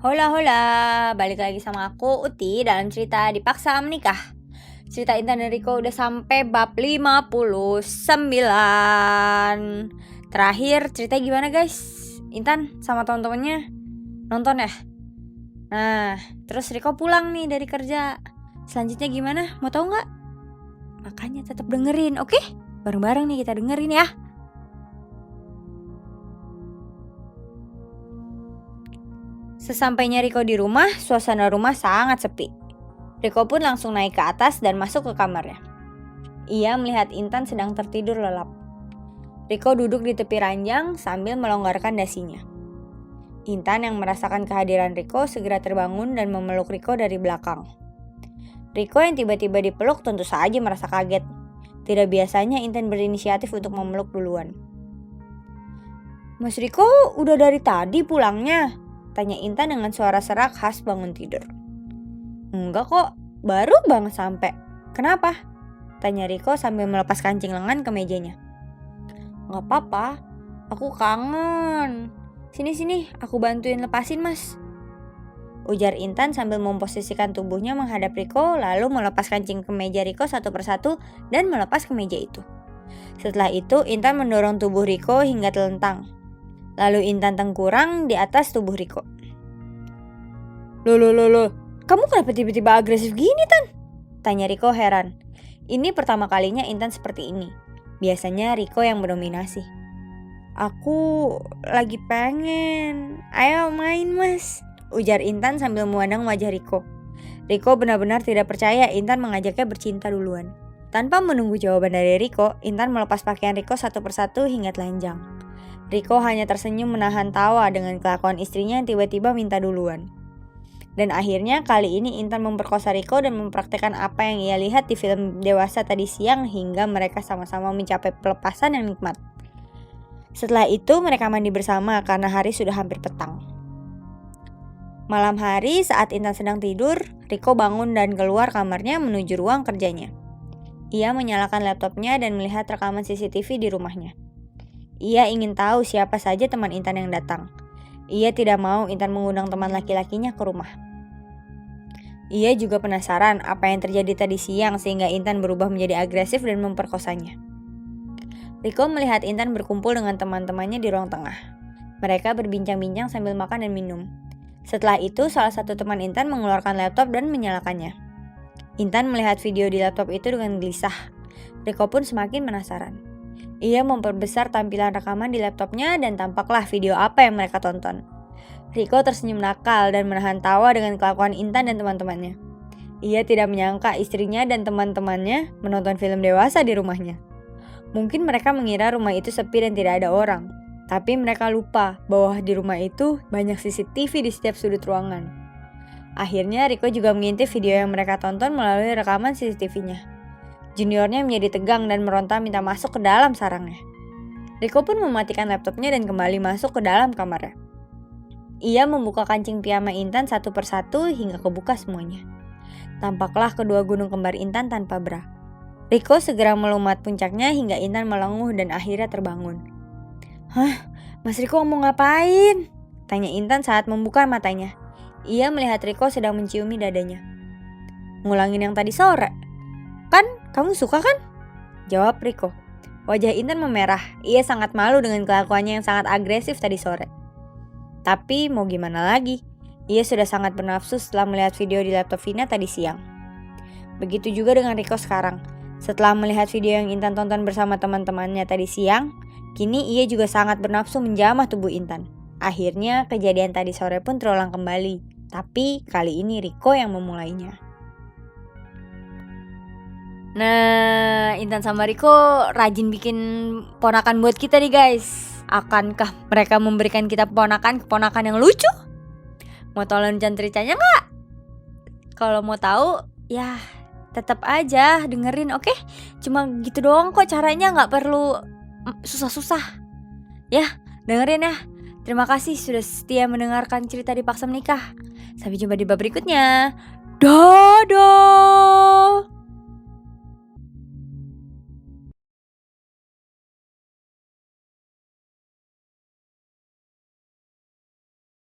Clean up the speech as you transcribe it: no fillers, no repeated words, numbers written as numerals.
Hola hola, balik lagi sama aku Uti dalam cerita Dipaksa Menikah. Cerita Intan dan Riko udah sampai bab 59. Terakhir cerita gimana guys? Intan sama teman-temannya nonton ya? Nah, terus Riko pulang nih dari kerja. Selanjutnya gimana? Mau tahu nggak? Makanya tetap dengerin, oke? Bareng-bareng nih kita dengerin ya. Sesampainya Riko di rumah, suasana rumah sangat sepi. Riko pun langsung naik ke atas dan masuk ke kamarnya. Ia melihat Intan sedang tertidur lelap. Riko duduk di tepi ranjang sambil melonggarkan dasinya. Intan yang merasakan kehadiran Riko segera terbangun dan memeluk Riko dari belakang. Riko yang tiba-tiba dipeluk tentu saja merasa kaget. Tidak biasanya Intan berinisiatif untuk memeluk duluan. "Mas Riko udah dari tadi pulangnya?" tanya Intan dengan suara serak khas bangun tidur. "Enggak kok, baru banget sampai." "Kenapa?" tanya Riko sambil melepas kancing lengan ke mejanya. "Gak apa-apa, aku kangen. Sini, aku bantuin lepasin mas," ujar Intan sambil memposisikan tubuhnya menghadap Riko lalu melepas kancing kemeja Riko satu persatu dan melepas kemeja itu. Setelah itu Intan mendorong tubuh Riko hingga telentang. Lalu Intan tengkurang di atas tubuh Riko. Loh, kamu kenapa tiba-tiba agresif gini Tan? Tanya Riko heran. Ini pertama kalinya Intan seperti ini. Biasanya Riko yang mendominasi. "Aku lagi pengen. Ayo main mas," ujar Intan sambil memandang wajah Riko. Riko benar-benar tidak percaya Intan mengajaknya bercinta duluan. Tanpa menunggu jawaban dari Riko, Intan melepas pakaian Riko satu persatu hingga telanjang. Riko hanya tersenyum menahan tawa dengan kelakuan istrinya yang tiba-tiba minta duluan. Dan akhirnya kali ini Intan memperkosa Riko dan mempraktekkan apa yang ia lihat di film dewasa tadi siang hingga mereka sama-sama mencapai pelepasan yang nikmat. Setelah itu mereka mandi bersama karena hari sudah hampir petang. Malam hari saat Intan sedang tidur, Riko bangun dan keluar kamarnya menuju ruang kerjanya. Ia menyalakan laptopnya dan melihat rekaman CCTV di rumahnya. Ia ingin tahu siapa saja teman Intan yang datang. Ia tidak mau Intan mengundang teman laki-lakinya ke rumah. Ia juga penasaran apa yang terjadi tadi siang sehingga Intan berubah menjadi agresif dan memperkosanya. Riko melihat Intan berkumpul dengan teman-temannya di ruang tengah. Mereka berbincang-bincang sambil makan dan minum. Setelah itu salah satu teman Intan mengeluarkan laptop dan menyalakannya. Intan melihat video di laptop itu dengan gelisah. Riko pun semakin penasaran. Ia memperbesar tampilan rekaman di laptopnya dan tampaklah video apa yang mereka tonton. Riko tersenyum nakal dan menahan tawa dengan kelakuan Intan dan teman-temannya. Ia tidak menyangka istrinya dan teman-temannya menonton film dewasa di rumahnya. Mungkin mereka mengira rumah itu sepi dan tidak ada orang. Tapi mereka lupa bahwa di rumah itu banyak CCTV di setiap sudut ruangan. Akhirnya Riko juga mengintip video yang mereka tonton melalui rekaman CCTV-nya. Juniornya menjadi tegang dan meronta minta masuk ke dalam sarangnya. Riko pun mematikan laptopnya dan kembali masuk ke dalam kamarnya. Ia membuka kancing piyama Intan satu persatu hingga kebuka semuanya. Tampaklah kedua gunung kembar Intan tanpa bra. Riko segera melumat puncaknya hingga Intan melenguh dan akhirnya terbangun. "Hah, Mas Riko mau ngapain?" tanya Intan saat membuka matanya. Ia melihat Riko sedang menciumi dadanya. "Ngulangin yang tadi sore. Kan kamu suka kan?" jawab Riko. Wajah Intan memerah. Ia sangat malu dengan kelakuannya yang sangat agresif tadi sore. Tapi mau gimana lagi? Ia sudah sangat bernafsu setelah melihat video di laptop Vina tadi siang. Begitu juga dengan Riko sekarang. Setelah melihat video yang Intan tonton bersama teman-temannya tadi siang, kini ia juga sangat bernafsu menjamah tubuh Intan. Akhirnya kejadian tadi sore pun terulang kembali. Tapi kali ini Riko yang memulainya. Nah, Intan sama Riko rajin bikin ponakan buat kita nih guys. Akankah mereka memberikan kita keponakan yang lucu? Mau tahu lanjutan ceritanya nggak? Kalau mau tahu, ya tetap aja dengerin, oke? Cuma gitu doang kok caranya, nggak perlu susah-susah. Ya, dengerin ya. Terima kasih sudah setia mendengarkan cerita Dipaksa Menikah. Sampai jumpa di bab berikutnya. Dadah.